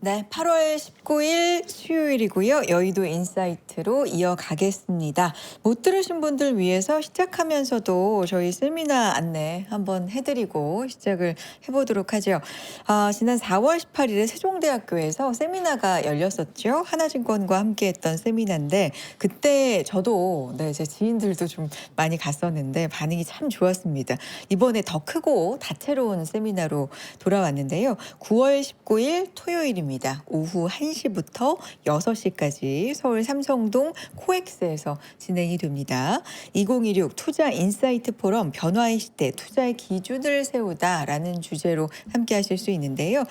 네, 8월 19일 수요일이고요. 여의도 인사이트로 이어가겠습니다. 못 들으신 분들 위해서 시작하면서도 저희 세미나 안내 한번 해드리고 시작을 해보도록 하죠. 지난 4월 18일에 세종대학교에서 세미나가 열렸었죠. 하나증권과 함께했던 세미나인데 그때 저도 제 지인들도 좀 많이 갔었는데 반응이 참 좋았습니다. 이번에 더 크고 다채로운 세미나로 돌아왔는데요. 9월 19일 토요일입니다. 오후 1시부터 6시까지 서울 삼성동 코엑스에서 진행이 됩니다. 2016 투자 인사이트 포럼 변화의 시대 투자의 기준을 세우다라는 주제로 함께 하실 수 있는데요.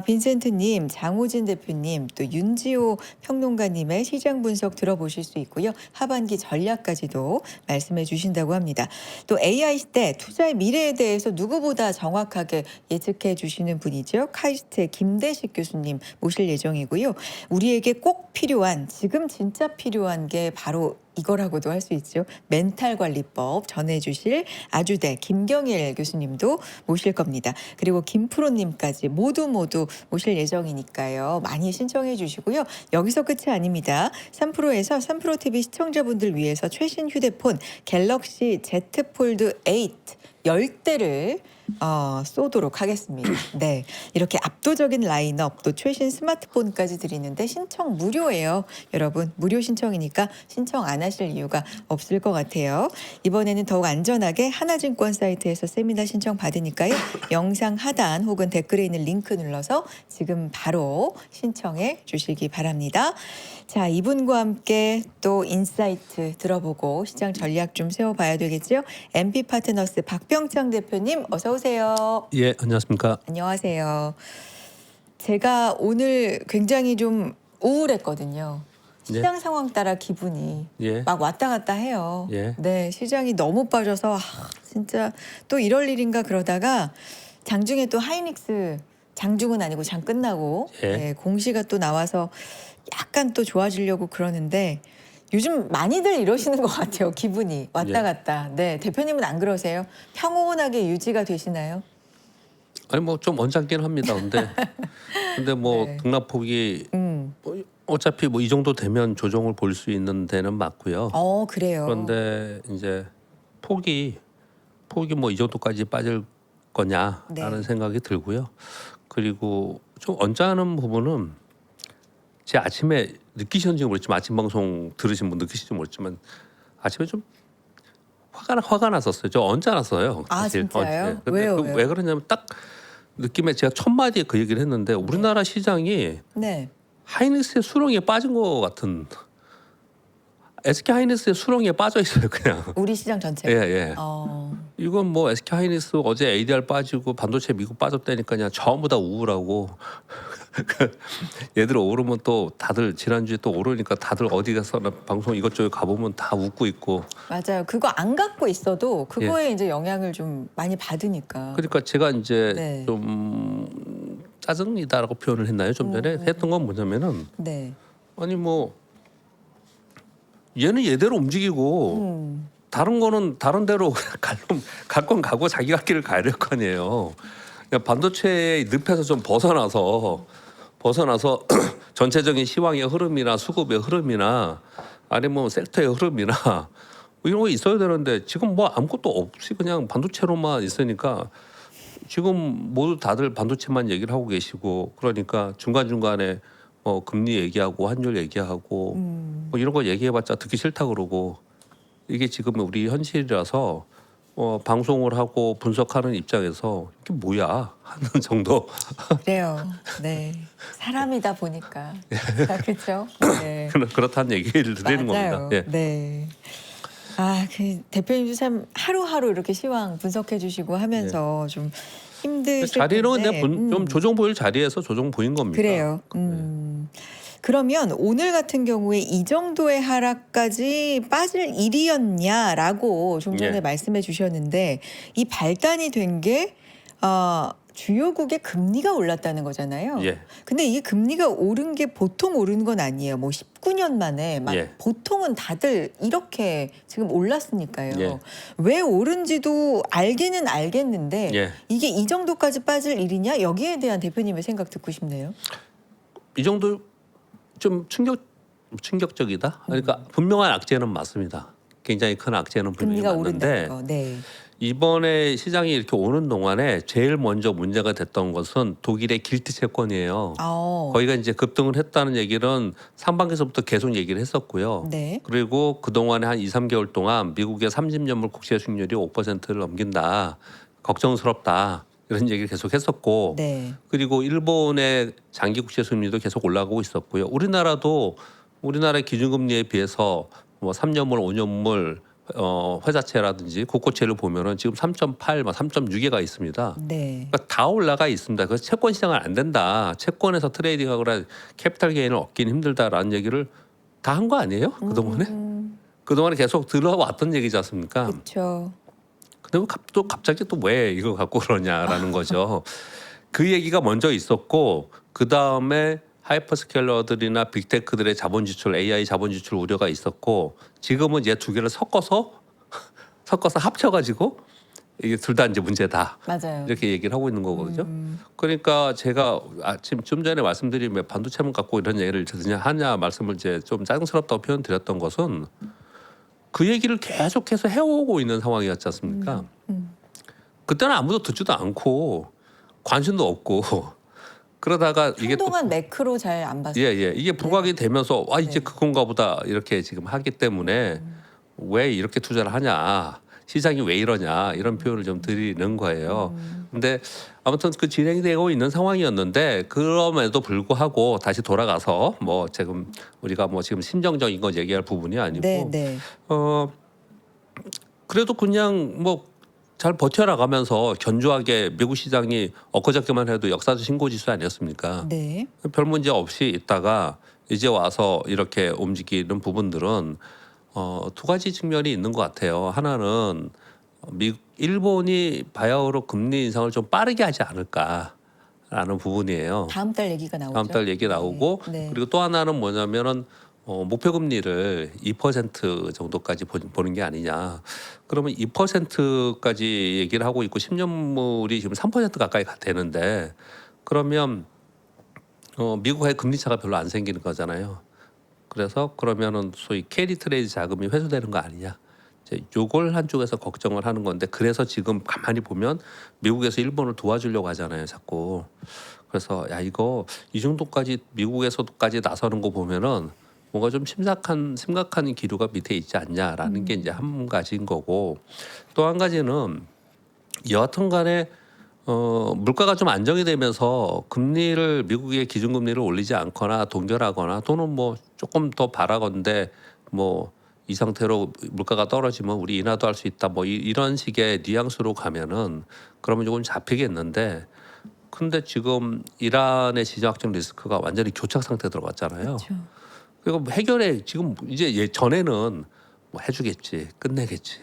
빈센트님, 장호진 대표님, 또 윤지호 평론가님의 시장 분석 들어보실 수 있고요. 하반기 전략까지도 말씀해 주신다고 합니다. 또 AI 시대 투자의 미래에 대해서 누구보다 정확하게 예측해 주시는 분이죠. 카이스트의 김대식 교수님 모실 예정이고요. 우리에게 꼭 필요한, 지금 진짜 필요한 게 바로 이거라고도 할 수 있죠. 멘탈 관리법 전해주실 아주대 김경일 교수님도 모실 겁니다. 그리고 김프로님까지 모두 모실 예정이니까요. 많이 신청해 주시고요. 여기서 끝이 아닙니다. 3프로에서 3프로TV 시청자분들 위해서 최신 휴대폰 갤럭시 Z 폴드 8 10대를 쏘도록 하겠습니다. 네, 이렇게 압도적인 라인업 또 최신 스마트폰까지 드리는데 신청 무료예요. 여러분 무료 신청이니까 신청 안 하실 이유가 없을 것 같아요. 이번에는 더욱 안전하게 하나증권 사이트에서 세미나 신청 받으니까요. 영상 하단 혹은 댓글에 있는 링크 눌러서 지금 바로 신청해 주시기 바랍니다. 자, 이분과 함께 또 인사이트 들어보고 시장 전략 좀 세워봐야 되겠죠. MP파트너스 박병창 대표님 어서 오세요. 예, 안녕하십니까. 안녕하세요. 제가 오늘 굉장히 좀 우울했거든요. 시장 상황 따라 기분이 막 왔다 갔다 해요. 네, 시장이 너무 빠져서 진짜 또 이럴 일인가 그러다가 장중에 또 하이닉스 장중은 아니고 장 끝나고 공시가 또 나와서 약간 또 좋아지려고 그러는데 요즘 많이들 이러시는 것 같아요. 기분이 왔다 갔다. 네, 대표님은 안 그러세요? 평온하게 유지가 되시나요? 아니 뭐 좀 언짢긴 합니다. 근데 뭐 등락폭이 뭐 어차피 뭐 이 정도 되면 조정을 볼 수 있는 데는 맞고요. 그래요. 그런데 이제 폭이 뭐 이 정도까지 빠질 거냐라는 생각이 들고요. 그리고 좀 언짢은 부분은 제 아침에 느끼셨는지 모르지만 아침 방송 들으신 분 느끼실지 모르지만 아침에 좀 화가 났었어요. 저 언짢았어요. 사실. 진짜요? 근데 왜요? 왜 그러냐면 딱 느낌에 제가 첫 마디에 그 얘기를 했는데 우리나라 시장이 하이닉스의 수렁에 빠진 것 같은 SK 하이닉스의 수렁에 빠져 있어요. 그냥. 우리 시장 전체. 예. 이건 뭐 SK 하이닉스 어제 ADR 빠지고 반도체 미국 빠졌다니까 그냥 전부 다 우울하고 얘들 오르면 또 다들 지난주에 또 오르니까 다들 어디 가서나 방송 이것저것 가보면 다 웃고 있고. 맞아요. 그거 안 갖고 있어도 그거에 이제 영향을 좀 많이 받으니까. 그러니까 제가 이제 좀 짜증이다라고 표현을 했나요? 좀 전에 했던 건 뭐냐면은 아니 뭐 얘는 얘대로 움직이고 다른 거는 다른 데로 갈 건 가고 자기 갈 길을 가야 될 거 아니에요. 그러니까 반도체의 늪에서 좀 벗어나서 전체적인 시황의 흐름이나 수급의 흐름이나 아니면 뭐 섹터의 흐름이나 뭐 이런 거 있어야 되는데 지금 뭐 아무것도 없이 그냥 반도체로만 있으니까 지금 모두 다들 반도체만 얘기를 하고 계시고 그러니까 중간중간에 금리 얘기하고 환율 얘기하고 뭐 이런 거 얘기해봤자 듣기 싫다 그러고 이게 지금 우리 현실이라서 방송을 하고 분석하는 입장에서 이게 뭐야 하는 정도. 그래요. 네. 사람이다 보니까. 그렇죠. 네. 그렇다는 얘기를 드리는 겁니다. 네. 그 대표님도 참 하루하루 이렇게 시황 분석해 주시고 하면서 좀 힘드실 자리는 텐데. 좀 조정 보일 자리에서 조정 보인 겁니다. 그래요. 그러면 오늘 같은 경우에 이 정도의 하락까지 빠질 일이었냐라고 좀 전에 말씀해 주셨는데 이 발단이 된 게 주요국의 금리가 올랐다는 거잖아요. 근데 이 금리가 오른 게 보통 오른 건 아니에요. 뭐 19년 만에 막 보통은 다들 이렇게 지금 올랐으니까요. 왜 오른지도 알기는 알겠는데 이게 이 정도까지 빠질 일이냐? 여기에 대한 대표님의 생각 듣고 싶네요. 이 정도 좀 충격적이다. 그러니까 분명한 악재는 맞습니다. 굉장히 큰 악재는 분명히 금리가 맞는데 오른다는 거. 네. 이번에 시장이 이렇게 오는 동안에 제일 먼저 문제가 됐던 것은 독일의 길트 채권이에요. 거기가 이제 급등을 했다는 얘기는 상반기에서부터 계속 얘기를 했었고요. 네. 그리고 그동안에 한 2, 3개월 동안 미국의 30년물 국채 수익률이 5%를 넘긴다. 걱정스럽다. 이런 얘기를 계속 했었고 네. 그리고 일본의 장기 국채 수익률도 계속 올라가고 있었고요. 우리나라도 우리나라의 기준금리에 비해서 뭐 3년물, 5년물 회사채라든지 국고채를 보면은 지금 3.8, 3.6에 있습니다. 네. 그러니까 다 올라가 있습니다. 그래서 채권 시장은 안 된다. 채권에서 트레이딩하거나 캐피탈 게인을 얻기는 힘들다라는 얘기를 다 한 거 아니에요? 그동안에? 그동안에 계속 들어왔던 얘기지 않습니까? 그렇죠. 근데 또 갑자기 또 왜 이걸 갖고 그러냐라는 거죠. 그 얘기가 먼저 있었고 그 다음에 하이퍼스케일러들이나 빅테크들의 자본 지출, AI 자본 지출 우려가 있었고 지금은 이제 두 개를 섞어서 합쳐가지고 이게 둘 다 이제 문제다. 맞아요. 이렇게 얘기를 하고 있는 거거든요. 그러니까 제가 아침 좀 전에 말씀드린 왜 반도체만 갖고 이런 얘기를 하냐 말씀을 이제 좀 짜증스럽다고 표현드렸던 것은 그 얘기를 계속해서 해오고 있는 상황이었지 않습니까? 그때는 아무도 듣지도 않고 관심도 없고 그러다가 이게 또 한동안 매크로 잘 안 봤어요. 이게 부각이 되면서 와 이제 네. 그건가 보다 이렇게 지금 하기 때문에 왜 이렇게 투자를 하냐 시장이 왜 이러냐 이런 표현을 좀 드리는 거예요. 근데 아무튼 그 진행되고 있는 상황이었는데 그럼에도 불구하고 다시 돌아가서 뭐 지금 우리가 뭐 지금 심정적인 거 얘기할 부분이 아니고 네, 네. 그래도 그냥 뭐 잘 버텨나가면서 견조하게 미국 시장이 엊그저께만 해도 역사적 신고지수 아니었습니까? 네. 별 문제 없이 있다가 이제 와서 이렇게 움직이는 부분들은 두 가지 측면이 있는 것 같아요. 하나는 일본이 바야흐로 금리 인상을 좀 빠르게 하지 않을까라는 부분이에요. 다음 달 얘기가 나오죠. 다음 달 얘기 나오고 네. 그리고 또 하나는 뭐냐면은 목표 금리를 2% 정도까지 보는 게 아니냐. 그러면 2%까지 얘기를 하고 있고 10년물이 지금 3% 가까이 되는데 그러면 미국의 금리 차가 별로 안 생기는 거잖아요. 그래서 그러면은 소위 캐리 트레이드 자금이 회수되는 거 아니냐. 이제 요걸 한쪽에서 걱정을 하는 건데 그래서 지금 가만히 보면 미국에서 일본을 도와주려고 하잖아요, 자꾸. 그래서 야 이거 이 정도까지 미국에서도까지 나서는 거 보면은 뭔가 좀 심각한 기류가 밑에 있지 않냐라는 게 이제 한 가지인 거고 또 한 가지는 여하튼간에 물가가 좀 안정이 되면서 금리를 미국의 기준금리를 올리지 않거나 동결하거나 또는 뭐 조금 더 바라건대 뭐 이 상태로 물가가 떨어지면 우리 인하도 할 수 있다 뭐 이런 식의 뉘앙스로 가면은 그러면 조금 잡히겠는데 근데 지금 이란의 지정학적 리스크가 완전히 교착 상태 들어갔잖아요. 그렇죠. 그리고 뭐 해결에 지금 이제 전에는 뭐 해주겠지, 끝내겠지.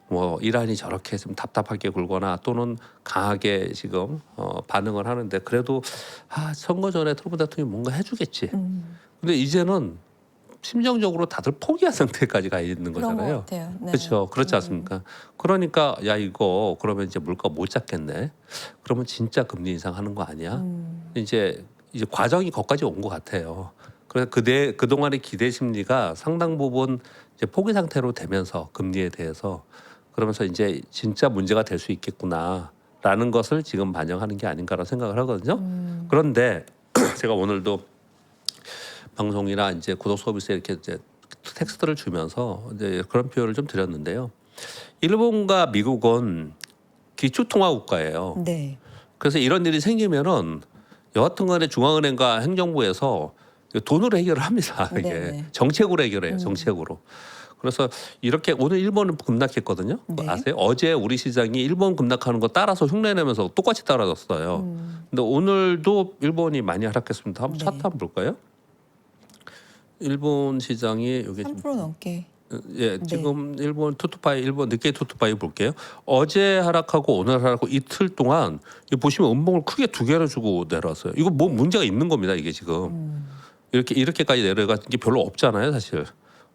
뭐 이란이 저렇게 좀 답답하게 굴거나 또는 강하게 지금 반응을 하는데 그래도 선거 전에 트럼프 대통령이 뭔가 해주겠지. 근데 이제는 심정적으로 다들 포기한 상태까지 가 있는 그런 것 거잖아요. 같아요. 네. 그렇죠, 그렇지 않습니까? 그러니까 야 이거 그러면 이제 물가 못 잡겠네. 그러면 진짜 금리 인상하는 거 아니야? 이제 과정이 거기까지 온 것 같아요. 그래서 그 동안의 기대 심리가 상당 부분 이제 포기 상태로 되면서 금리에 대해서 그러면서 이제 진짜 문제가 될 수 있겠구나라는 것을 지금 반영하는 게 아닌가라고 생각을 하거든요. 그런데 제가 오늘도 방송이나 이제 구독 서비스에 이렇게 이제 텍스트를 주면서 이제 그런 표현을 좀 드렸는데요. 일본과 미국은 기초통화 국가예요. 네. 그래서 이런 일이 생기면은 여하튼간에 중앙은행과 행정부에서 돈으로 해결을 합니다. 이게 네네. 정책으로 해결해요. 정책으로. 그래서 이렇게 오늘 일본은 급락했거든요. 네. 아세요? 어제 우리 시장이 일본 급락하는 거 따라서 흉내내면서 똑같이 따라졌어요. 근데 오늘도 일본이 많이 하락했습니다. 한번 네. 차트 한번 볼까요? 일본 시장이 여기 3% 넘게. 예, 지금 일본 투투파이 일본 니케이 투투파이 볼게요. 어제 하락하고 오늘 하락하고 이틀 동안 이거 보시면 음봉을 크게 두 개를 주고 내려왔어요. 이거 뭐 문제가 있는 겁니다. 이게 지금 이렇게까지 내려간 게 별로 없잖아요, 사실.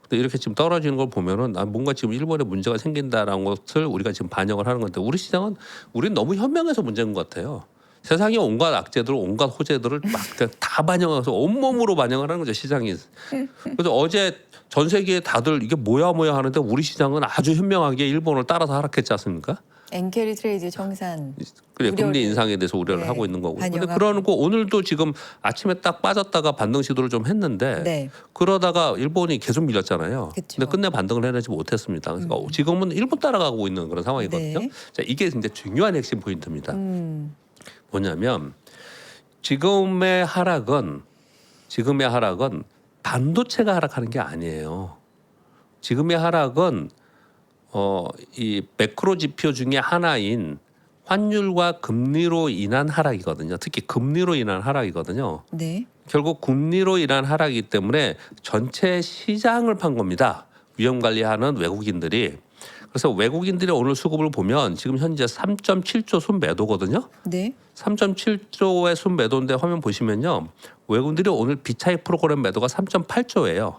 근데 이렇게 지금 떨어지는 걸 보면은 뭔가 지금 일본에 문제가 생긴다라는 것을 우리가 지금 반영을 하는 건데 우리 시장은 우리는 너무 현명해서 문제인 것 같아요. 세상의 온갖 악재들, 온갖 호재들을 막 다 반영해서 온몸으로 반영을 하는 거죠 시장이. 그래서 어제 전 세계에 다들 이게 뭐야 하는데 우리 시장은 아주 현명하게 일본을 따라서 하락했지 않습니까? 엔캐리 트레이드 정산. 그래 금리 우려를, 인상에 대해서 우려를 네, 하고 있는 거고. 근데 반영하고. 그러고 오늘도 지금 아침에 딱 빠졌다가 반등 시도를 좀 했는데 네. 그러다가 일본이 계속 밀렸잖아요. 그쵸. 근데 끝내 반등을 해내지 못했습니다. 그러니까 지금은 일본 따라가고 있는 그런 상황이거든요. 네. 자, 이게 이제 중요한 핵심 포인트입니다. 음. 뭐냐면 지금의 하락은 반도체가 하락하는 게 아니에요. 지금의 하락은 이 매크로 지표 중에 하나인 환율과 금리로 인한 하락이거든요. 특히 금리로 인한 하락이거든요. 네. 결국 금리로 인한 하락이기 때문에 전체 시장을 판 겁니다. 위험 관리하는 외국인들이. 그래서 외국인들의 오늘 수급을 보면 지금 현재 3.7조 순매도거든요. 네. 3.7조의 순매도인데 화면 보시면요. 외국인들이 오늘 비차익 프로그램 매도가 3.8조예요.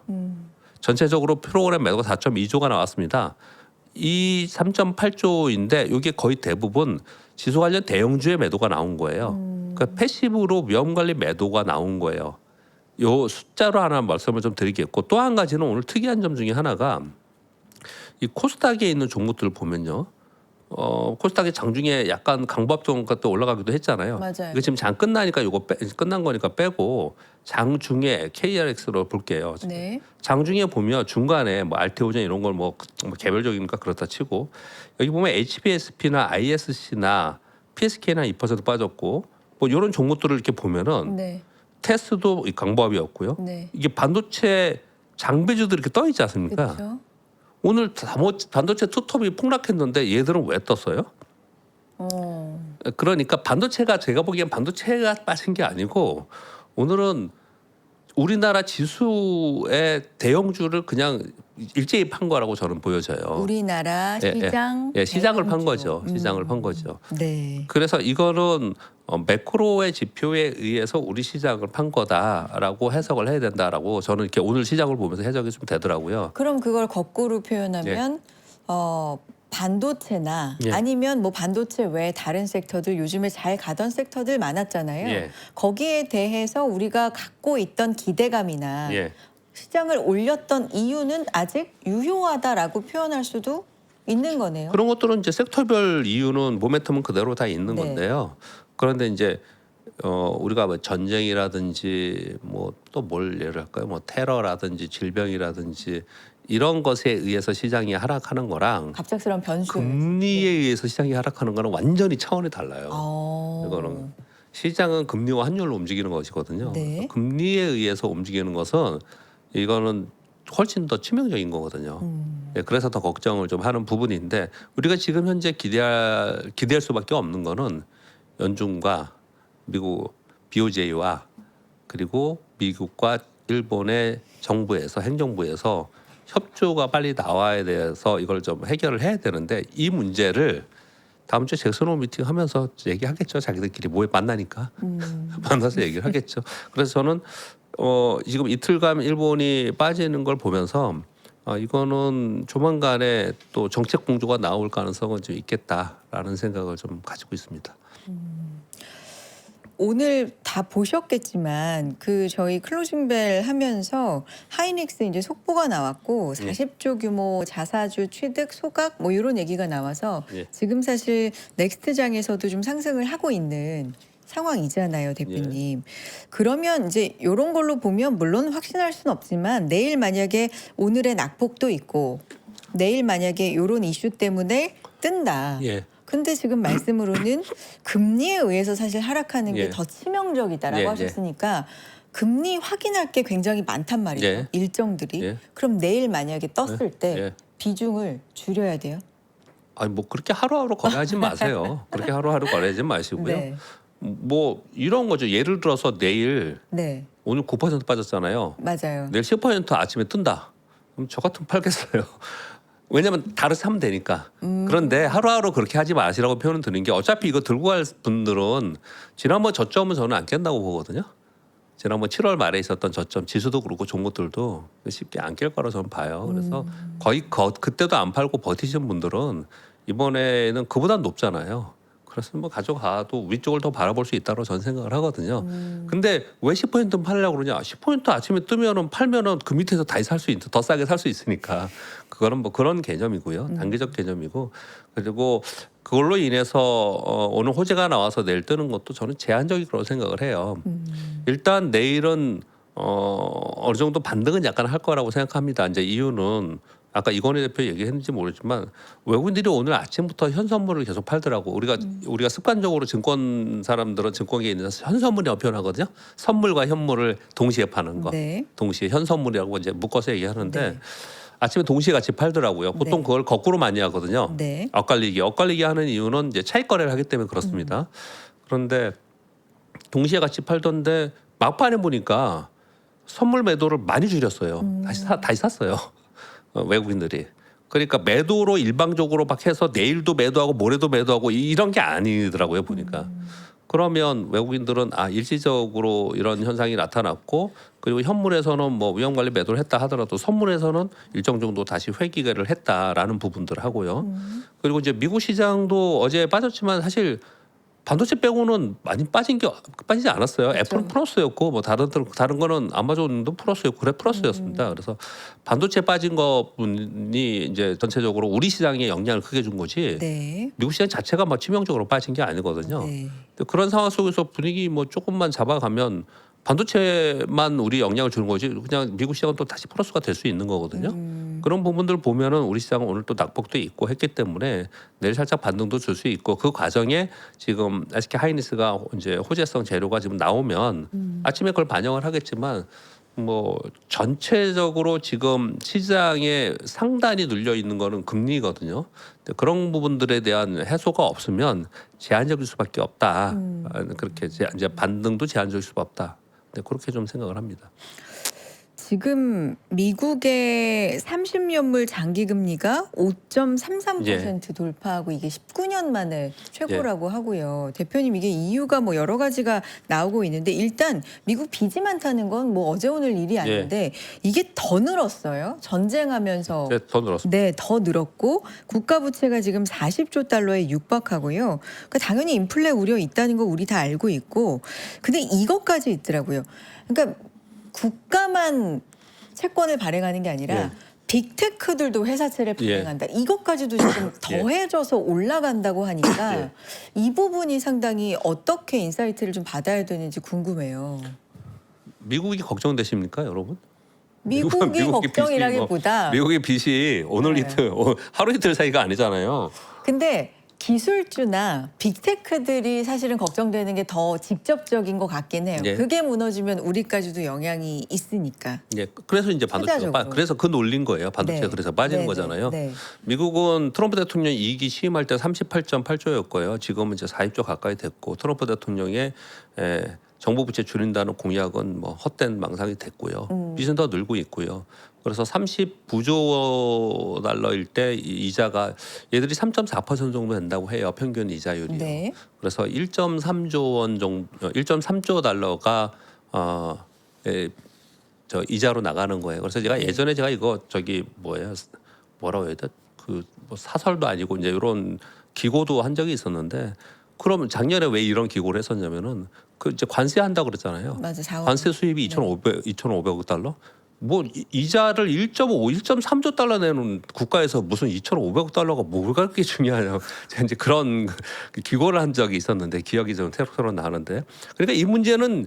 전체적으로 프로그램 매도가 4.2조가 나왔습니다. 이 3.8조인데 이게 거의 대부분 지수 관련 대형주의 매도가 나온 거예요. 그러니까 패시브로 위험 관리 매도가 나온 거예요. 요 숫자로 하나 말씀을 좀 드리겠고 또 한 가지는 오늘 특이한 점 중에 하나가 이 코스닥에 있는 종목들을 보면요. 코스닥이 장중에 약간 강보합종 같은 올라가기도 했잖아요. 맞아요. 이거 지금 장 끝나니까 이거 끝난 거니까 빼고 장중에 KRX로 볼게요. 네. 장중에 보면 중간에 뭐 알테오젠 이런 걸 뭐 개별적이니까 그렇다 치고 여기 보면 HBSP나 ISC나 PSK나 2% 빠졌고 뭐 이런 종목들을 이렇게 보면은 네. 테스도 강보합이었고요. 네. 이게 반도체 장비주들이 이렇게 떠 있지 않습니까? 그렇죠. 오늘 반도체 투톱이 폭락했는데 얘들은 왜 떴어요? 그러니까 반도체가 제가 보기엔 반도체가 빠진 게 아니고 오늘은 우리나라 지수의 대형주를 그냥 일제히 판 거라고 저는 보여져요. 우리나라 시장. 시장을 판 대형주. 거죠. 시장을 판 거죠. 네. 그래서 이거는 매크로의 지표에 의해서 우리 시장을 판 거다라고 해석을 해야 된다라고 저는 이렇게 오늘 시장을 보면서 해석이 좀 되더라고요. 그럼 그걸 거꾸로 표현하면 반도체나 예. 아니면 뭐 반도체 외에 다른 섹터들 요즘에 잘 가던 섹터들 많았잖아요. 예. 거기에 대해서 우리가 갖고 있던 기대감이나 예. 시장을 올렸던 이유는 아직 유효하다라고 표현할 수도 있는 거네요. 그런 것들은 이제 섹터별 이유는 모멘텀은 그대로 다 있는 네. 건데요. 그런데 이제 우리가 뭐 전쟁이라든지 뭐 또 뭘 예를 할까요? 뭐 테러라든지 질병이라든지 이런 것에 의해서 시장이 하락하는 거랑 갑작스러운 변수. 금리에 의해서 시장이 하락하는 거는 완전히 차원이 달라요. 이거는 시장은 금리와 환율로 움직이는 것이거든요. 네. 금리에 의해서 움직이는 것은 이거는 훨씬 더 치명적인 거거든요. 예, 그래서 더 걱정을 좀 하는 부분인데 우리가 지금 현재 기대할 수밖에 없는 거는 연준과 미국 BOJ와 그리고 미국과 일본의 정부에서 행정부에서 협조가 빨리 나와야 돼서 이걸 좀 해결을 해야 되는데 이 문제를 다음 주에 잭슨홀 미팅 하면서 얘기하겠죠. 자기들끼리 뭐에 만나니까 만나서 얘기를 하겠죠. 그래서 저는 지금 이틀간 일본이 빠지는 걸 보면서 이거는 조만간에 또 정책 공조가 나올 가능성은 좀 있겠다라는 생각을 좀 가지고 있습니다. 오늘 다 보셨겠지만 그 저희 클로징벨 하면서 하이닉스 이제 속보가 나왔고 40조 규모 자사주 취득 소각 뭐 이런 얘기가 나와서 예. 지금 사실 넥스트장에서도 좀 상승을 하고 있는 상황이잖아요, 대표님. 그러면 이제 이런 걸로 보면 물론 확신할 수는 없지만 내일 만약에 오늘의 낙폭도 있고 내일 만약에 이런 이슈 때문에 뜬다. 예. 근데 지금 말씀으로는 금리에 의해서 사실 하락하는 게 예. 더 치명적이다라고 예, 하셨으니까 금리 확인할 게 굉장히 많단 말이에요. 예. 일정들이. 예. 그럼 내일 만약에 떴을 때 예. 비중을 줄여야 돼요. 아니 뭐 그렇게 하루하루 거래하지 마세요. 그렇게 하루하루 거래하지 마시고요. 네. 뭐 이런 거죠. 예를 들어서 내일 네. 오늘 9% 빠졌잖아요. 맞아요. 내일 10% 아침에 뜬다. 그럼 저 같으면 팔겠어요. 왜냐면 다른 사면 되니까. 그런데 하루하루 그렇게 하지 마시라고 표현을 드는 게 어차피 이거 들고 갈 분들은 지난번 저점은 저는 안 깬다고 보거든요. 지난번 7월 말에 있었던 저점 지수도 그렇고 좋은 것들도 쉽게 안 깰 거라고 저는 봐요. 그래서 거의 그때도 안 팔고 버티신 분들은 이번에는 그보다 높잖아요. 그래서 뭐 가져가도 위쪽을 더 바라볼 수 있다고 저는 생각을 하거든요. 근데 왜 10%는 팔려고 그러냐? 10% 아침에 뜨면은 팔면은 그 밑에서 다시 살 수 있, 더 싸게 살 수 있으니까 그거는 뭐 그런 개념이고요. 단기적 개념이고 그리고 그걸로 인해서 오늘 호재가 나와서 내일 뜨는 것도 저는 제한적인 그런 생각을 해요. 일단 내일은 어느 정도 반등은 약간 할 거라고 생각합니다. 이제 이유는 아까 이건희 대표 얘기했는지 모르지만 외국인들이 오늘 아침부터 현선물을 계속 팔더라고. 우리가 습관적으로 증권 사람들은 증권계에 있는 현선물이라고 표현하거든요. 선물과 현물을 동시에 파는 거. 네. 동시에 현선물이라고 이제 묶어서 얘기하는데 네. 아침에 동시에 같이 팔더라고요. 보통 네. 그걸 거꾸로 많이 하거든요. 네. 엇갈리기 하는 이유는 이제 차익 거래를 하기 때문에 그렇습니다. 그런데 동시에 같이 팔던데 막판에 보니까 선물 매도를 많이 줄였어요. 다시 샀어요. 외국인들이. 그러니까 매도로 일방적으로 막 해서 내일도 매도하고 모레도 매도하고 이런 게 아니더라고요 보니까. 그러면 외국인들은 일시적으로 이런 현상이 나타났고 그리고 현물에서는 뭐 위험관리 매도를 했다 하더라도 선물에서는 일정 정도 다시 회귀를 했다라는 부분들을 하고요. 그리고 이제 미국 시장도 어제 빠졌지만 사실 반도체 빼고는 많이 빠지지 않았어요. 그렇죠. 애플은 플러스였고 뭐 다른 거는 아마존도 플러스였고 그래 플러스였습니다. 그래서 반도체 빠진 것뿐이 이제 전체적으로 우리 시장에 영향을 크게 준 거지. 네. 미국 시장 자체가 막 치명적으로 빠진 게 아니거든요. 네. 근데 그런 상황 속에서 분위기 뭐 조금만 잡아가면 반도체만 우리 영향을 주는 거지 그냥 미국 시장은 또 다시 플러스가 될 수 있는 거거든요. 그런 부분들 보면은 우리 시장은 오늘 또 낙폭도 있고 했기 때문에 내일 살짝 반등도 줄 수 있고 그 과정에 지금 SK 하이닉스가 이제 호재성 재료가 지금 나오면 아침에 그걸 반영을 하겠지만 뭐 전체적으로 지금 시장에 상단이 눌려 있는 거는 금리거든요. 근데 그런 부분들에 대한 해소가 없으면 제한적일 수밖에 없다. 그렇게 이제 반등도 제한적일 수밖에 없다. 네, 그렇게 좀 생각을 합니다. 지금 미국의 30년물 장기 금리가 5.33% 돌파하고 이게 19년 만에 최고라고 하고요. 대표님 이게 이유가 뭐 여러 가지가 나오고 있는데 일단 미국 빚이 많다는 건 뭐 어제 오늘 일이 아닌데 이게 더 늘었어요. 전쟁하면서 네, 더 늘었습니다. 네, 더 늘었고 국가 부채가 지금 40조 달러에 육박하고요. 그러니까 당연히 인플레 우려 있다는 거 우리 다 알고 있고, 근데 이것까지 있더라고요. 그러니까 국가만 채권을 발행하는 게 아니라 빅테크들도 회사채를 발행한다. 이것까지도 지금 더해져서 올라간다고 하니까 이 부분이 상당히 어떻게 인사이트를 좀 받아야 되는지 궁금해요. 미국이 걱정되십니까, 여러분? 미국이 걱정이라기보다 미국의 빚이 오늘 이틀 하루 이틀 사이가 아니잖아요. 근데 기술주나 빅테크들이 사실은 걱정되는 게 더 직접적인 것 같긴 해요. 그게 무너지면 우리까지도 영향이 있으니까. 그래서 이제 반도체가 그래서 그 놀린 거예요. 반도체가 그래서 빠지는 거잖아요. 미국은 트럼프 대통령 이익이 취임할 때 38.8조였고요. 지금은 이제 40조 가까이 됐고 트럼프 대통령의 정부 부채 줄인다는 공약은 뭐 헛된 망상이 됐고요. 빚은 더 늘고 있고요. 그래서 39조 달러일 때 이자가 얘들이 3.4% 정도 된다고 해요. 평균 이자율이요. 그래서 1.3조 원 정도, 1.3조 달러가 저 이자로 나가는 거예요. 그래서 제가 예전에 제가 이거 뭐라고 해야 돼? 그 뭐 사설도 아니고 이제 이런 기고도 한 적이 있었는데. 그러면 작년에 왜 이런 기고를 했었냐면은 그 이제 관세한다고 그랬잖아요. 맞아, 관세 수입이 2,500억 달러. 뭐 이자를 1.3조 달러 내는 국가에서 무슨 2,500억 달러가 뭐가 그렇게 중요하냐. 제가 이제 그런 기고를 한 적이 있었는데 기억이 좀 새록새록 나는데. 그러니까 이 문제는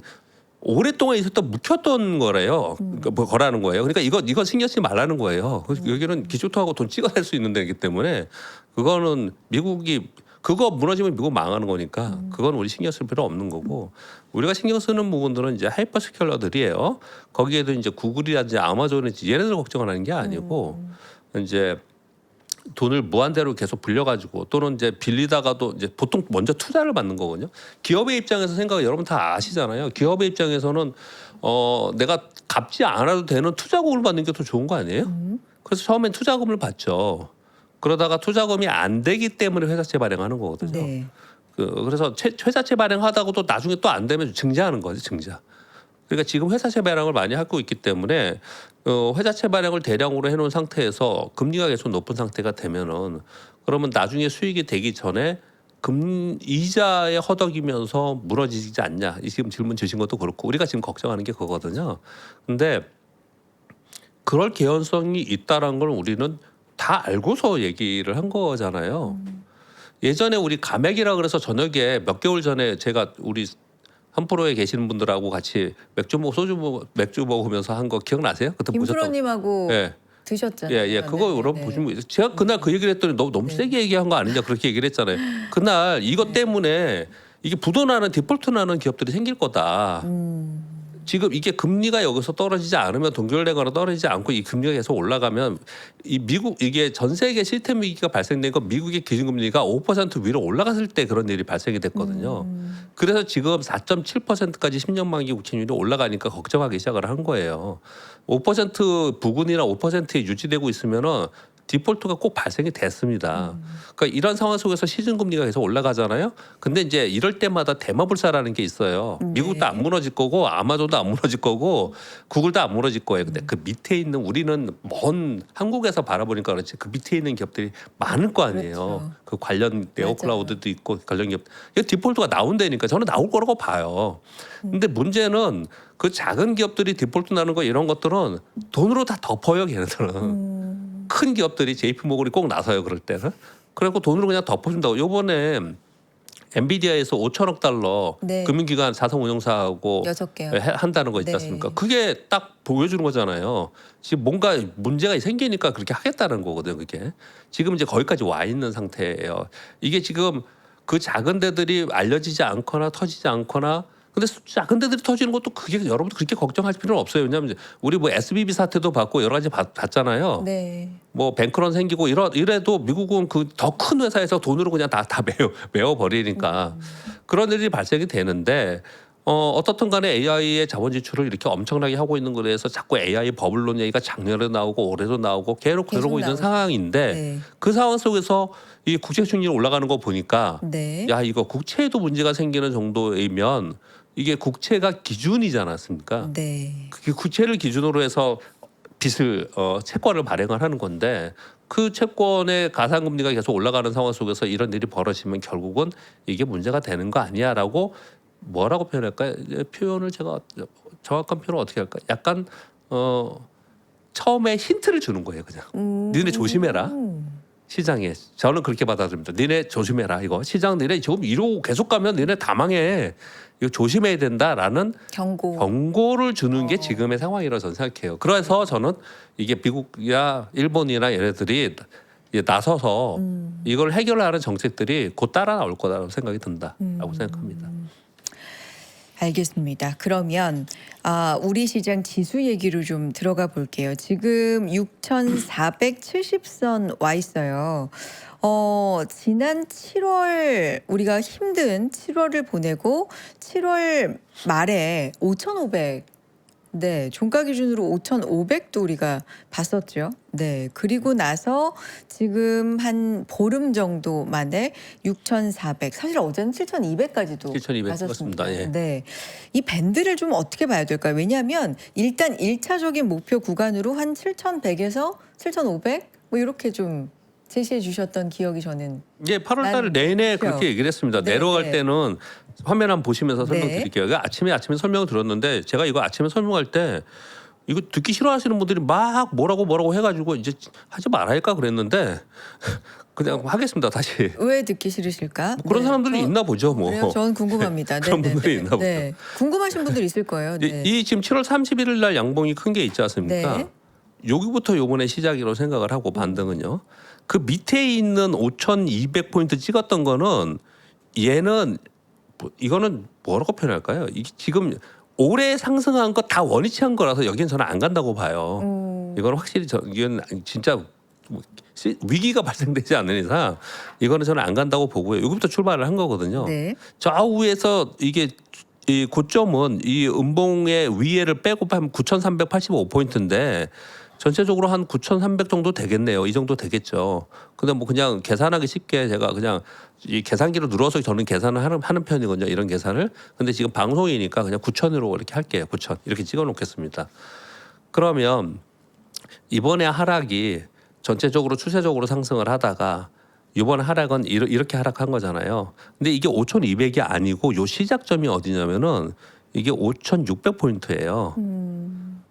오랫동안 있었던 묵혔던 거래요. 뭐 거라는 거예요. 그러니까 이거 신경 쓰지 말라는 거예요. 여기는 기초통하고 돈 찍어낼 수 있는 데이기 때문에 그거는 미국이 그거 무너지면 미국 망하는 거니까 그건 우리 신경 쓸 필요 없는 거고 우리가 신경 쓰는 부분들은 이제 하이퍼스케일러들이에요. 거기에도 이제 구글이라든지 아마존이지 얘네들 걱정을 하는 게 아니고 이제 돈을 무한대로 계속 불려가지고 또는 이제 빌리다가도 이제 보통 먼저 투자를 받는 거거든요. 기업의 입장에서 생각을 여러분 다 아시잖아요. 기업의 입장에서는 내가 갚지 않아도 되는 투자금을 받는 게 더 좋은 거 아니에요? 그래서 처음엔 투자금을 받죠. 그러다가 투자금이 안 되기 때문에 회사채 발행하는 거거든요. 그래서 회사채 발행하다가도 나중에 또 안 되면 증자하는 거지, 증자. 그러니까 지금 회사채 발행을 많이 하고 있기 때문에 회사채 발행을 대량으로 해놓은 상태에서 금리가 계속 높은 상태가 되면은 그러면 나중에 수익이 되기 전에 이자에 허덕이면서 무너지지 않냐. 이 지금 질문 주신 것도 그렇고 우리가 지금 걱정하는 게 그거거든요. 근데 그럴 개연성이 있다라는 걸 우리는 다 알고서 얘기를 한 거잖아요. 예전에 우리 감액이라 그래서 저녁에 몇 개월 전에 제가 우리 3프로에 계시는 분들하고 같이 맥주 먹으면서 한 거 기억나세요? 그때 보셨던 김프로님하고 예. 드셨잖아요. 예, 그거 네, 여러분 네. 보시면 제가 그날 그 얘기를 했더니 너무 네. 세게 얘기한 거 아니냐 그렇게 얘기를 했잖아요. 그날 이것 때문에 이게 부도나는 디폴트 나는 기업들이 생길 거다. 지금 이게 금리가 여기서 떨어지지 않으면 동결되거나 떨어지지 않고 이 금리가 계속 올라가면 이 미국 이게 전 세계 시스템 위기가 발생된 건 미국의 기준금리가 5% 위로 올라갔을 때 그런 일이 발생이 됐거든요. 그래서 지금 4.7%까지 10년 만기 국채율이 올라가니까 걱정하기 시작을 한 거예요. 5% 부근이나 5%에 유지되고 있으면은 디폴트가 꼭 발생이 됐습니다. 그러니까 이런 상황 속에서 시중금리가 계속 올라가잖아요. 근데 이제 이럴 때마다 대마불사라는 게 있어요. 미국도 안 무너질 거고 아마존도 안 무너질 거고 구글도 안 무너질 거예요. 근데 그 밑에 있는 우리는 먼 한국에서 바라보니까 그렇지 그 밑에 있는 기업들이 많을 거 아니에요. 그렇죠. 그 관련 네오클라우드도 있고 관련 기업. 이게 디폴트가 나온다니까 저는 나올 거라고 봐요. 근데 문제는 그 작은 기업들이 디폴트 나는 거 이런 것들은 돈으로 다 덮어요, 걔네들은. 큰 기업들이 JP모건이 꼭 나서요 그럴 때는. 그래갖고 돈으로 그냥 덮어준다고. 요번에 엔비디아에서 5천억 달러 네. 금융기관 자산운용사하고 6개요. 한다는 거 있지 네. 않습니까? 그게 딱 보여주는 거잖아요. 지금 뭔가 문제가 생기니까 그렇게 하겠다는 거거든요. 그게 지금 이제 거기까지 와 있는 상태예요. 이게 지금 그 작은 데들이 알려지지 않거나 터지지 않거나 근데 작은 데들이 터지는 것도 그게 여러분도 그렇게 걱정할 필요는 없어요. 왜냐하면 이제 우리 뭐 SBB 사태도 봤고 여러 가지 봤잖아요. 네. 뭐 뱅크런 생기고 이래도 미국은 그 더 큰 회사에서 돈으로 그냥 다 메워 버리니까 그런 일이 발생이 되는데 어떻든 간에 AI의 자본 지출을 이렇게 엄청나게 하고 있는 거에 대해서 자꾸 AI 버블론 얘기가 작년에 나오고 올해도 나오고 계속 그러고 있는 나오죠. 상황인데 네. 그 상황 속에서 이 국채 수익률이 올라가는 거 보니까 네. 야 이거 국채에도 문제가 생기는 정도이면 이게 국채가 기준이지 않았습니까? 네. 그 국채를 기준으로 해서 빚을 채권을 발행을 하는 건데 그 채권의 가상금리가 계속 올라가는 상황 속에서 이런 일이 벌어지면 결국은 이게 문제가 되는 거 아니야라고 뭐라고 표현할까요? 표현을 제가 정확한 표현을 어떻게 할까? 약간 처음에 힌트를 주는 거예요, 그냥. 니네 조심해라. 시장에 저는 그렇게 받아들입니다. 니네 조심해라 이거 시장 니네 지금 이러고 계속 가면 니네 다 망해. 이거 조심해야 된다라는 경고를 주는 게 지금의 상황이라고 저는 생각해요. 그래서 저는 이게 미국이나 일본이나 얘네들이 나서서 이걸 해결하는 정책들이 곧 따라 나올 거라고 생각이 든다라고 생각합니다. 알겠습니다. 그러면 우리 시장 지수 얘기로 좀 들어가 볼게요. 지금 6,470선 와 있어요. 지난 7월 우리가 힘든 7월을 보내고 7월 말에 5,500 네, 종가 기준으로 5,500도 우리가 봤었죠. 네, 그리고 나서 지금 한 보름 정도 만에 6,400. 사실 어제는 7,200까지도 7,200 봤었습니다. 맞습니다. 예. 네, 이 밴드를 좀 어떻게 봐야 될까요? 왜냐하면 일단 1차적인 목표 구간으로 한 7,100에서 7,500 뭐 이렇게 좀 제시해 주셨던 기억이 저는. 예, 8월달 내내 그렇게 얘기를 했습니다. 네, 내려갈 네. 때는 화면 한번 보시면서 네. 설명드릴게요. 그러니까 아침에 설명을 들었는데 제가 이거 아침에 설명할 때 이거 듣기 싫어하시는 분들이 막 뭐라고 해가지고 이제 하지 말아야할까 그랬는데 그냥 하겠습니다 다시. 왜 듣기 싫으실까? 그런 사람들이 있나 보죠 뭐. 그래요? 저는 궁금합니다. 그런 네, 분들이 네, 있나 보죠. 네. 궁금하신 분들 있을 거예요. 네. 이 지금 7월 31일 날 양봉이 큰 게 있지 않습니까? 네. 여기부터 요번에 시작이라고 생각을 하고 반등은요. 그 밑에 있는 5,200포인트 찍었던 거는 얘는 이거는 뭐라고 표현할까요? 이게 지금 올해 상승한 거 다 원위치한 거라서 여기는 저는 안 간다고 봐요. 이건 확실히 이건 진짜 위기가 발생되지 않는 이상 이거는 저는 안 간다고 보고요. 여기부터 출발을 한 거거든요. 네. 좌우에서 이게 이 고점은 이 음봉의 위에를 빼고 하면 9,385포인트인데 전체적으로 한 9,300 정도 되겠네요. 이 정도 되겠죠. 근데 뭐 그냥 계산하기 쉽게 제가 그냥 이 계산기로 눌러서 저는 계산을 하는 편이거든요. 이런 계산을. 근데 지금 방송이니까 그냥 9,000으로 이렇게 할게요. 9,000 이렇게 찍어 놓겠습니다. 그러면 이번에 하락이 전체적으로 추세적으로 상승을 하다가 이번 하락은 이렇게 하락한 거잖아요. 근데 이게 5,200이 아니고 요 시작점이 어디냐면은 이게 5,600포인트예요.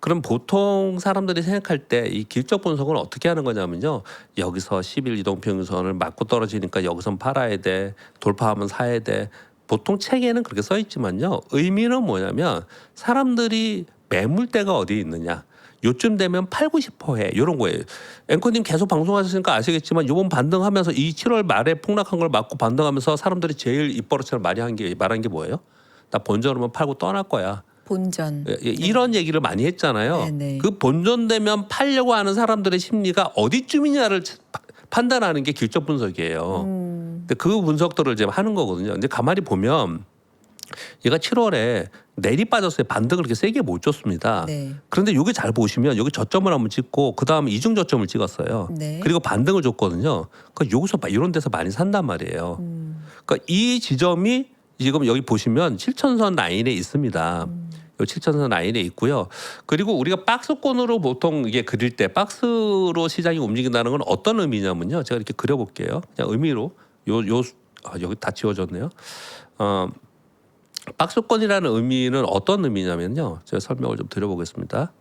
그럼 보통 사람들이 생각할 때 이 기술적 분석은 어떻게 하는 거냐면요. 여기서 10일 이동평균선을 맞고 떨어지니까 여기선 팔아야 돼. 돌파하면 사야 돼. 보통 책에는 그렇게 써 있지만요. 의미는 뭐냐면 사람들이 매물대가 어디에 있느냐. 요쯤 되면 팔고 싶어 해. 이런 거예요. 앵커님 계속 방송하셨으니까 아시겠지만 이번 반등하면서 이 7월 말에 폭락한 걸 맞고 반등하면서 사람들이 제일 입버릇처럼 말한 게 뭐예요? 나 본전으면 팔고 떠날 거야. 본전. 이런 얘기를 많이 했잖아요. 네네. 그 본전되면 팔려고 하는 사람들의 심리가 어디쯤이냐를 판단하는 게 기술적 분석이에요. 근데 그 분석들을 지금 하는 거거든요. 근데 가만히 보면 얘가 7월에 내리 빠졌어요. 반등을 그렇게 세게 못 줬습니다. 네. 그런데 여기 잘 보시면 여기 저점을 한번 찍고 그 다음에 이중 저점을 찍었어요. 네. 그리고 반등을 줬거든요. 그러니까 여기서 이런 데서 많이 산단 말이에요. 그러니까 이 지점이 지금 여기 보시면 7천선 라인에 있습니다. 요 7천선 라인에 있고요. 그리고 우리가 박스권으로 보통 이게 그릴 때 박스로 시장이 움직인다는 건 어떤 의미냐면요. 제가 이렇게 그려볼게요. 그냥 의미로 여기 다 지워졌네요. 박스권이라는 의미는 어떤 의미냐면요. 제가 설명을 좀 드려보겠습니다.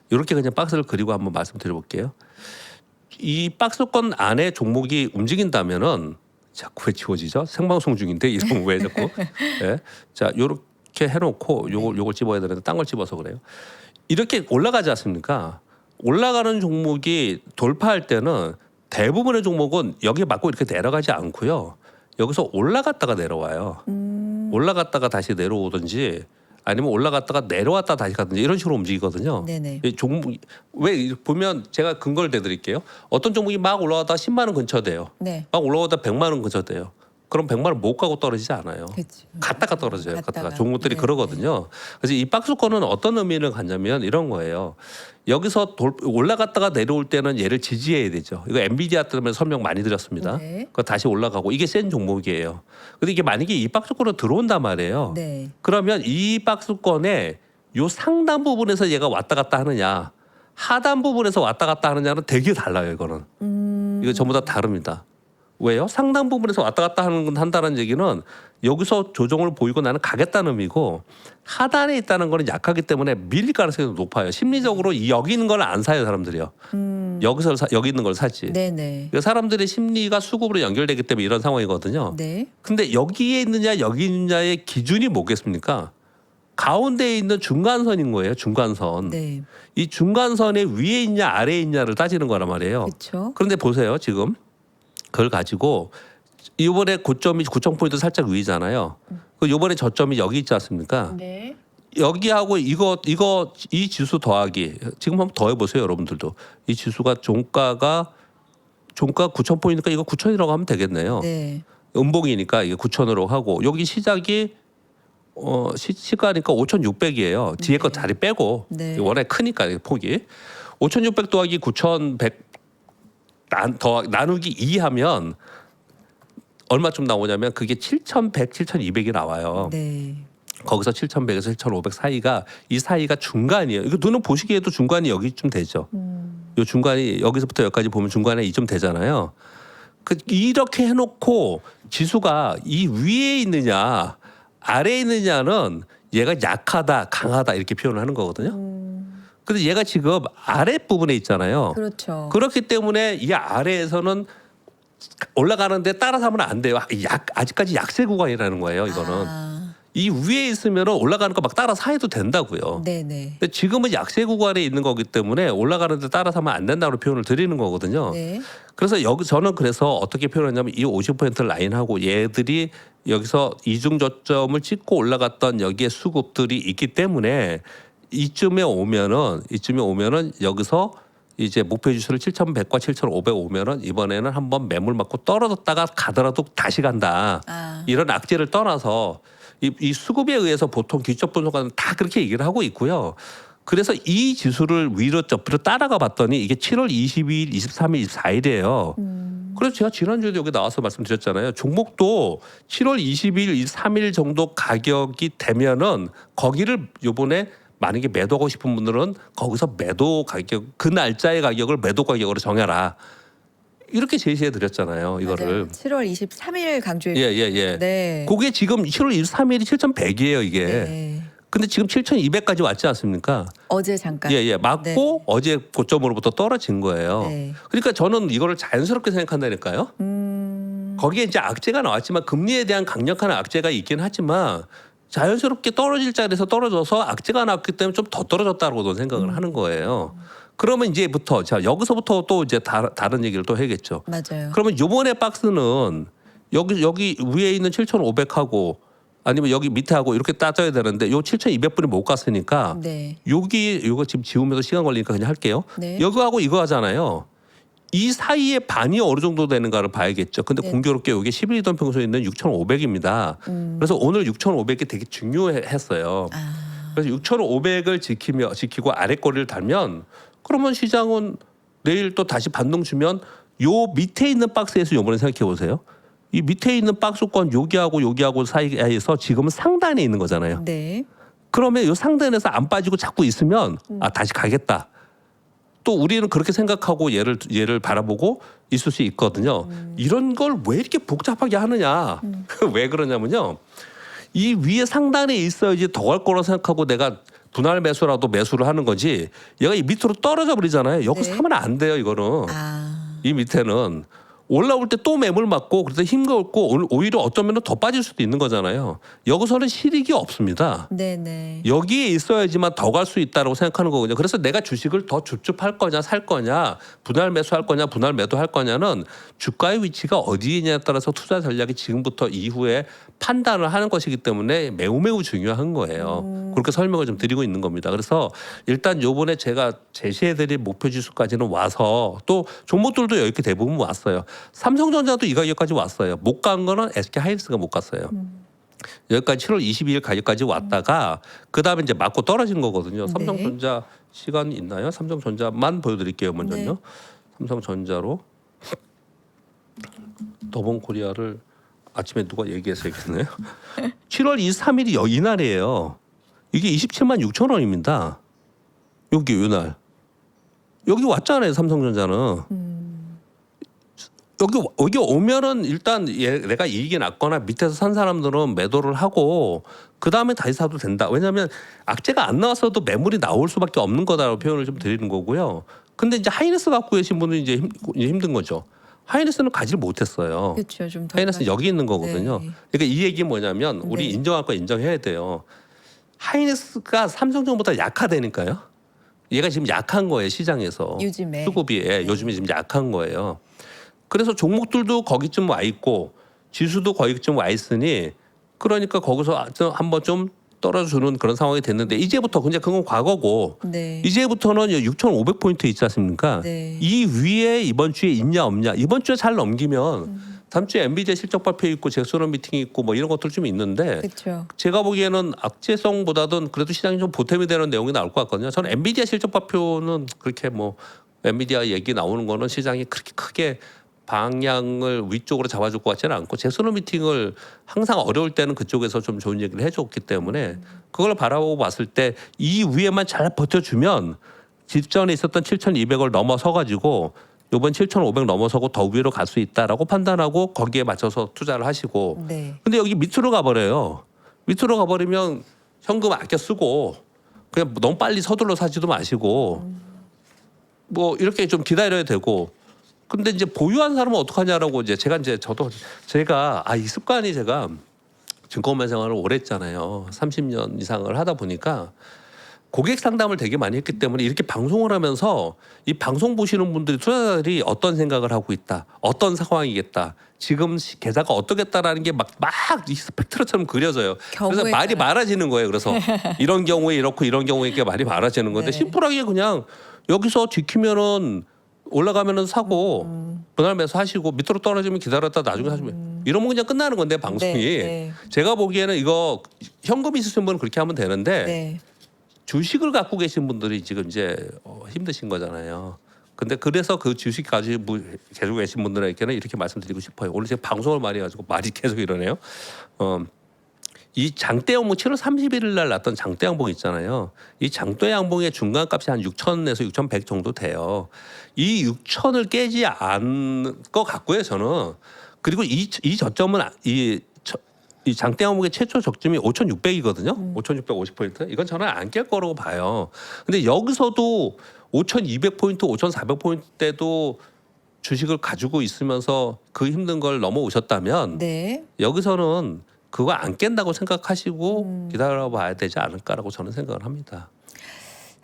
이렇게 그냥 박스를 그리고 한번 말씀드려볼게요. 이 박스권 안에 종목이 움직인다면은 자꾸 왜 지워지죠? 생방송 중인데 이런 왜 자꾸? 네. 자, 요렇게 해놓고 요걸 집어야 되는데 딴 걸 집어서 그래요. 이렇게 올라가지 않습니까? 올라가는 종목이 돌파할 때는 대부분의 종목은 여기에 맞고 이렇게 내려가지 않고요. 여기서 올라갔다가 내려와요. 올라갔다가 다시 내려오든지 아니면 올라갔다가 내려왔다 다시 가든지 이런 식으로 움직이거든요. 네네. 이 종목 왜 보면 제가 근거를 대드릴게요. 어떤 종목이 막 올라가다 10만 원 근처 돼요. 네. 막 올라가다 100만 원 근처 돼요. 그럼 100만 원 못 가고 떨어지지 않아요. 그렇죠. 갔다가 떨어져요. 갔다가 갔다가. 종목들이 네, 그러거든요. 그래서 이 박스권은 어떤 의미를 갖냐면 이런 거예요. 여기서 올라갔다가 내려올 때는 얘를 지지해야 되죠. 이거 엔비디아 때문에 설명 많이 드렸습니다. 네. 그거 다시 올라가고 이게 센 종목이에요. 근데 이게 만약에 이 박스권으로 들어온단 말이에요. 네. 그러면 이 박스권의 요 상단 부분에서 얘가 왔다 갔다 하느냐, 하단 부분에서 왔다 갔다 하느냐는 되게 달라요. 이거는. 이거 전부 다 다릅니다. 왜요? 상단 부분에서 왔다 갔다 한다는 얘기는 여기서 조정을 보이고 나는 가겠다는 의미고 하단에 있다는 거는 약하기 때문에 밀릴 가능성이 높아요. 심리적으로 여기 있는 걸 안 사요 사람들이요. 여기 있는 걸 사지. 네네. 그러니까 사람들의 심리가 수급으로 연결되기 때문에 이런 상황이거든요. 네. 근데 여기에 있느냐 여기 있느냐의 기준이 뭐겠습니까? 가운데에 있는 중간선인 거예요. 중간선. 네. 이 중간선에 위에 있냐 아래에 있냐를 따지는 거란 말이에요. 그렇죠. 그런데 보세요. 지금 그걸 가지고 이번에 고점이 9,000포인트 살짝 위잖아요. 그 이번에 저점이 여기 있지 않습니까? 네. 여기하고 이 지수 더하기 지금 한번 더해 보세요. 여러분들도 이 지수가 종가 9,000포인트니까 이거 9,000이라고 하면 되겠네요. 네. 음봉이니까 이게 9,000으로 하고 여기 시작이 시가니까 5,600이에요. 뒤에 거 자리 빼고 네. 워낙 크니까 폭이 5,600 더하기 9,100 나누기 2 하면 얼마쯤 나오냐면 그게 7,100, 7,200이 나와요. 네. 거기서 7,100에서 7,500 사이가 이 사이가 중간이에요. 이거 눈은 보시기에도 중간이 여기쯤 되죠. 요 중간이 여기서부터 여기까지 보면 중간에 이쯤 되잖아요. 이렇게 해놓고 지수가 이 위에 있느냐 아래에 있느냐는 얘가 약하다 강하다 이렇게 표현을 하는 거거든요. 근데 얘가 지금 아랫부분에 있잖아요. 그렇죠. 그렇기 때문에 이 아래에서는 올라가는데 따라서 하면 안 돼요. 아직까지 약세 구간이라는 거예요. 이거는. 아, 이 위에 있으면 올라가는 거 막 따라서 해도 된다고요. 네네. 근데 지금은 약세 구간에 있는 거기 때문에 올라가는데 따라서 하면 안 된다고 표현을 드리는 거거든요. 네. 그래서 저는 그래서 어떻게 표현했냐면 이 50% 라인하고 얘들이 여기서 이중 저점을 찍고 올라갔던 여기에 수급들이 있기 때문에 이쯤에 오면은 여기서 이제 목표 지수를 7,100과 7,500 오면은 이번에는 한번 매물 맞고 떨어졌다가 가더라도 다시 간다. 아. 이런 악재를 떠나서 이 수급에 의해서 보통 기술적 분석가는 다 그렇게 얘기를 하고 있고요. 그래서 이 지수를 위로 옆으로 따라가 봤더니 이게 7월 22일, 23일, 24일이에요. 그래서 제가 지난주에도 여기 나와서 말씀드렸잖아요. 종목도 7월 20일, 23일 정도 가격이 되면은 거기를 요번에 만약에 매도하고 싶은 분들은 거기서 매도 가격 그 날짜의 가격을 매도 가격으로 정해라. 이렇게 제시해 드렸잖아요. 이거를. 맞아요. 7월 23일 강조해 예. 네. 그게 지금 7월 23일이 7,100이에요, 이게. 네. 근데 지금 7,200까지 왔지 않습니까? 어제 잠깐. 맞고 네. 어제 고점으로부터 떨어진 거예요. 네. 그러니까 저는 이거를 자연스럽게 생각한다니까요. 거기에 이제 악재가 나왔지만 금리에 대한 강력한 악재가 있긴 하지만 자연스럽게 떨어질 자리에서 떨어져서 악재가 나왔기 때문에 좀 더 떨어졌다고 저는 생각을 하는 거예요. 그러면 이제부터 자 여기서부터 또 이제 다른 얘기를 또 해야겠죠. 맞아요. 그러면 요번에 박스는 여기 위에 있는 7,500하고 아니면 여기 밑에 하고 이렇게 따져야 되는데 요 7,200분이 못 갔으니까 네. 요거 지금 지우면서 시간 걸리니까 그냥 할게요. 네. 여기하고 이거 하잖아요. 이 사이에 반이 어느 정도 되는가를 봐야겠죠. 근데 네. 공교롭게 여기 11일 이동 평소에 있는 6,500입니다. 그래서 오늘 6,500이 되게 중요했어요. 아, 그래서 6,500을 지키고 아래 꼬리를 달면 그러면 시장은 내일 또 다시 반등 주면 요 밑에 있는 박스에서 요번에 생각해 보세요. 이 밑에 있는 박스권 여기하고 사이에서 지금은 상단에 있는 거잖아요. 네. 그러면 요 상단에서 안 빠지고 자꾸 있으면 다시 가겠다. 또 우리는 그렇게 생각하고 얘를 바라보고 있을 수 있거든요. 이런 걸 왜 이렇게 복잡하게 하느냐? 왜 그러냐면요. 이 위에 상단에 있어야지 더 갈 거라고 생각하고 내가 분할 매수라도 매수를 하는 거지. 얘가 이 밑으로 떨어져 버리잖아요. 여기서 네. 사면 안 돼요, 이거는. 아, 이 밑에는 올라올 때 또 매물 맞고 그래서 힘겹고 오히려 어쩌면 더 빠질 수도 있는 거잖아요. 여기서는 실익이 없습니다. 네네. 여기에 있어야지만 더 갈 수 있다라고 생각하는 거거든요. 그래서 내가 주식을 더 줍줍할 거냐 살 거냐 분할 매수할 거냐 분할 매도할 거냐는 주가의 위치가 어디에 있냐에 따라서 투자 전략이 지금부터 이후에 판단을 하는 것이기 때문에 매우 중요한 거예요. 그렇게 설명을 좀 드리고 있는 겁니다. 그래서 일단 요번에 제가 제시해드릴 목표 지수까지는 와서 또 종목들도 이렇게 대부분 왔어요. 삼성전자도 이 가격까지 왔어요. 못 간 거는 SK하이닉스가 못 갔어요. 여기까지 7월 22일 가격까지 왔다가 그 다음에 이제 맞고 떨어진 거거든요. 네. 삼성전자 시간 있나요? 삼성전자만 보여드릴게요. 먼저요. 네. 삼성전자로 더본코리아를 아침에 누가 얘기했어야겠네요. 7월 23일이 이날이에요. 이게 27만 6천 원입니다. 여기 이날 여기 왔잖아요. 삼성전자는. 여기 오면은 일단 내가 이익이 났거나 밑에서 산 사람들은 매도를 하고 그 다음에 다시 사도 된다. 왜냐하면 악재가 안 나왔어도 매물이 나올 수밖에 없는 거다라고 표현을 좀 드리는 거고요. 근데 이제 하이닉스 갖고 계신 분은 이제 힘든 거죠. 하이닉스는 가지를 못했어요. 그렇죠. 좀 더. 하이닉스는 여기 있는 거거든요. 네. 그러니까 이 얘기 뭐냐면 우리 네. 인정할 거 인정해야 돼요. 하이닉스가 삼성전보다 약화되니까요. 얘가 지금 약한 거예요 시장에서. 요즘에. 수급이 요즘에 지금 약한 거예요. 그래서 종목들도 거기쯤 와 있고 지수도 거기쯤 와 있으니 그러니까 거기서 한번 좀 떨어주는 그런 상황이 됐는데 이제부터 근데 그건 과거고 네. 이제부터는 6,500포인트 있지 않습니까? 네. 이 위에 이번 주에 있냐 없냐 이번 주에 잘 넘기면 다음 주에 엔비디아 실적 발표 있고 잭소론 미팅이 있고 뭐 이런 것들 좀 있는데 그렇죠. 제가 보기에는 악재성보다는 그래도 시장이 좀 보탬이 되는 내용이 나올 것 같거든요. 저는 엔비디아 실적 발표는 그렇게 뭐 엔비디아 얘기 나오는 거는 시장이 그렇게 크게 방향을 위쪽으로 잡아줄 것 같지는 않고 잭소론 미팅을 항상 어려울 때는 그쪽에서 좀 좋은 얘기를 해줬기 때문에 그걸 바라보고 봤을 때 이 위에만 잘 버텨주면 직전에 있었던 7,200을 넘어서 가지고 이번 7,500 넘어서고 더 위로 갈 수 있다라고 판단하고 거기에 맞춰서 투자를 하시고 네. 근데 여기 밑으로 가버려요. 밑으로 가버리면 현금 아껴 쓰고 그냥 너무 빨리 서둘러 사지도 마시고 뭐 이렇게 좀 기다려야 되고 근데 이제 보유한 사람은 어떡하냐라고 이제 제가 이 습관이 제가 증권만 생활을 오래 했잖아요. 30년 이상을 하다 보니까 고객 상담을 되게 많이 했기 때문에 이렇게 방송을 하면서 이 방송 보시는 분들이 투자자들이 어떤 생각을 하고 있다. 어떤 상황이겠다. 지금 계좌가 어떻겠다라는 게 막 이 스펙트럼처럼 그려져요. 그래서 경우에 말이 따라. 많아지는 거예요. 그래서 이런 경우에 이렇고 이런 경우에 이렇게 말이 많아지는 건데 네. 심플하게 그냥 여기서 지키면은 올라가면은 사고 분할 매수하시고 밑으로 떨어지면 기다렸다 나중에 사시면 이러면 그냥 끝나는 건데 방송이 네. 제가 보기에는 이거 현금 있으신 분은 그렇게 하면 되는데 네. 주식을 갖고 계신 분들이 지금 이제 힘드신 거잖아요. 근데 그래서 그 주식 가지고 계속 계신 분들에게는 이렇게 말씀드리고 싶어요. 오늘 제가 방송을 많이 해가지고 말이 계속 이러네요. 이 장대 양봉 7월 31일 날 났던 장대 양봉 있잖아요. 이 장대 양봉의 중간 값이 한 6,000에서 6,100 정도 돼요. 이 6,000을 깨지 않을 것 같고요, 저는. 그리고 이 저점은 이 장대 양봉의 최초 적점이 5,600이거든요. 5,650포인트. 이건 저는 안 깰 거라고 봐요. 근데 여기서도 5,200포인트, 5,400포인트 때도 주식을 가지고 있으면서 그 힘든 걸 넘어오셨다면 네. 여기서는 그거 안 깬다고 생각하시고 기다려봐야 되지 않을까라고 저는 생각을 합니다.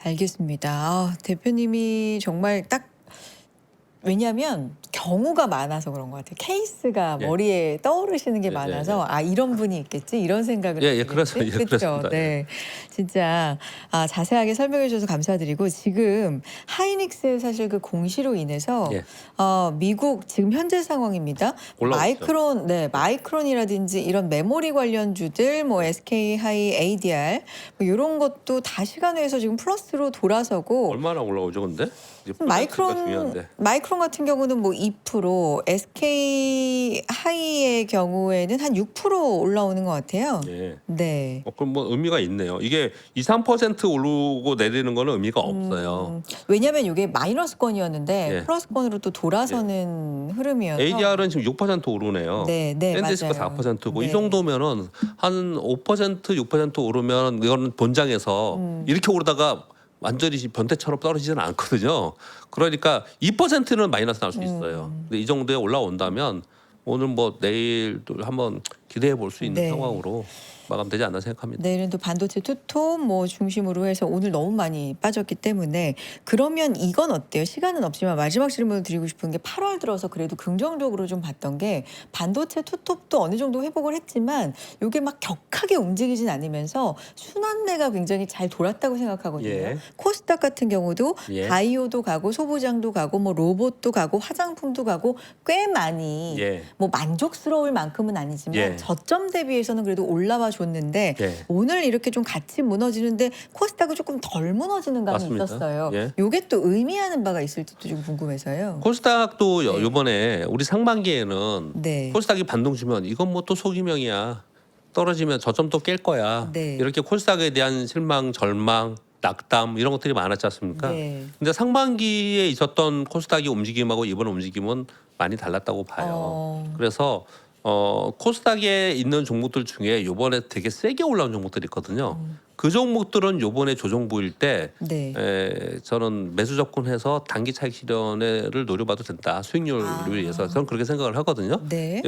알겠습니다. 대표님이 정말 딱 왜냐하면 경우가 많아서 그런 것 같아요. 케이스가 예. 머리에 떠오르시는 게 예, 많아서 이런 분이 있겠지 이런 생각을 예, 그렇습니다. 예, 그렇죠. 그렇습니다. 네, 진짜 자세하게 설명해 주셔서 감사드리고 지금 하이닉스 사실 그 공시로 인해서 예. 미국 지금 현재 상황입니다. 올라오죠. 마이크론이라든지 이런 메모리 관련주들 뭐 SK 하이, ADR 뭐 이런 것도 다시간에서 지금 플러스로 돌아서고 얼마나 올라오죠, 근데? 이제 퍼센트가 중요한데. 마이크론 같은 경우는 뭐 2%, SK 하이의 경우에는 한 6% 올라오는 것 같아요. 예. 네. 그럼 뭐 의미가 있네요. 이게 2, 3% 오르고 내리는 거는 의미가 없어요. 왜냐하면 이게 마이너스권이었는데 예. 플러스권으로 또 돌아서는 흐름이어서 ADR은 지금 6% 오르네요. 네, 네, 샌디스가 맞아요. 4%고 이 네. 정도면은 한 5%, 6% 오르면 이거는 본장에서 이렇게 오르다가 완전히 변태처럼 떨어지지는 않거든요. 그러니까 2%는 마이너스 날 수 있어요. 근데 이 정도에 올라온다면 오늘 뭐 내일도 한번 기대해 볼 수 있는 네. 상황으로 마감되지 않나 생각합니다. 내일은 또 반도체 투톱 뭐 중심으로 해서 오늘 너무 많이 빠졌기 때문에 그러면 이건 어때요? 시간은 없지만 마지막 질문을 드리고 싶은 게 8월 들어서 그래도 긍정적으로 좀 봤던 게 반도체 투톱도 어느 정도 회복을 했지만 이게 막 격하게 움직이진 않으면서 순환매가 굉장히 잘 돌았다고 생각하거든요. 예. 코스닥 같은 경우도 예. 바이오도 가고 소부장도 가고 뭐 로봇도 가고 화장품도 가고 꽤 많이 예. 뭐 만족스러울 만큼은 아니지만 예. 저점 대비해서는 그래도 올라와 줬는데 예. 오늘 이렇게 좀 같이 무너지는데 코스닥은 조금 덜 무너지는 감이 맞습니다. 있었어요. 예. 이게 또 의미하는 바가 있을지도 좀 궁금해서요. 코스닥도 네. 이번에 우리 상반기에는 네. 코스닥이 반동 주면 이건 뭐 또 소기명이야. 떨어지면 저점 또 깰 거야. 네. 이렇게 코스닥에 대한 실망, 절망, 낙담 이런 것들이 많았지 않습니까? 네. 근데 상반기에 있었던 코스닥의 움직임하고 이번 움직임은 많이 달랐다고 봐요. 그래서 코스닥에 있는 종목들 중에 이번에 되게 세게 올라온 종목들이 있거든요. 그 종목들은 요번에 조정 보일 때 네. 저는 매수 접근해서 단기 차익 실현을 노려봐도 된다. 수익률을 위해서 저는 그렇게 생각을 하거든요. 네.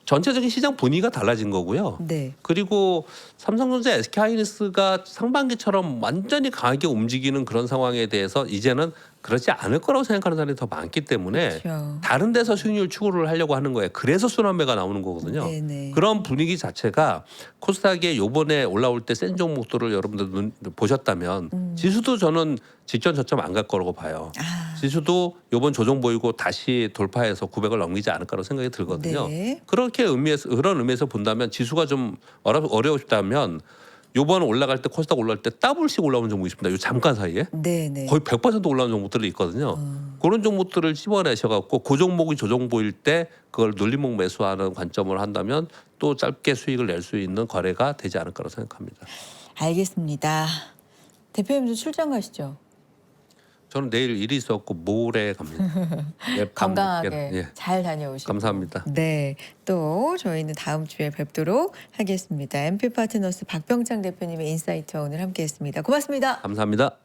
전체적인 시장 분위기가 달라진 거고요. 네. 그리고 삼성전자, SK하이닉스가 상반기처럼 완전히 강하게 움직이는 그런 상황에 대해서 이제는 그렇지 않을 거라고 생각하는 사람이 더 많기 때문에 그렇죠. 다른 데서 수익률 추구를 하려고 하는 거예요. 그래서 순환매가 나오는 거거든요. 네네. 그런 분위기 자체가 코스닥에 요번에 올라올 때 센 종목들을 여러분들 보셨다면 지수도 저는 직전 저점 안 갈 거라고 봐요. 지수도 요번 조정 보이고 다시 돌파해서 900을 넘기지 않을까라고 생각이 들거든요. 네. 그런 의미에서 본다면 지수가 좀 어려우시다면 요번 올라갈 때 코스닥 올라갈 때 더블씩 올라오는 종목이 있습니다. 요 잠깐 사이에 네네. 거의 100% 올라오는 종목들이 있거든요. 그런 종목들을 찝어내셔갖고 그 종목이 조정 보일 때 그걸 눌림목 매수하는 관점을 한다면 또 짧게 수익을 낼 수 있는 거래가 되지 않을까라고 생각합니다. 알겠습니다. 대표님도 출장 가시죠? 저는 내일 일이 있었고 모레 갑니다. 건강하게 예. 잘 다녀오시고. 감사합니다. 네, 또 저희는 다음 주에 뵙도록 하겠습니다. MP 파트너스 박병창 대표님의 인사이트 오늘 함께했습니다. 고맙습니다. 감사합니다.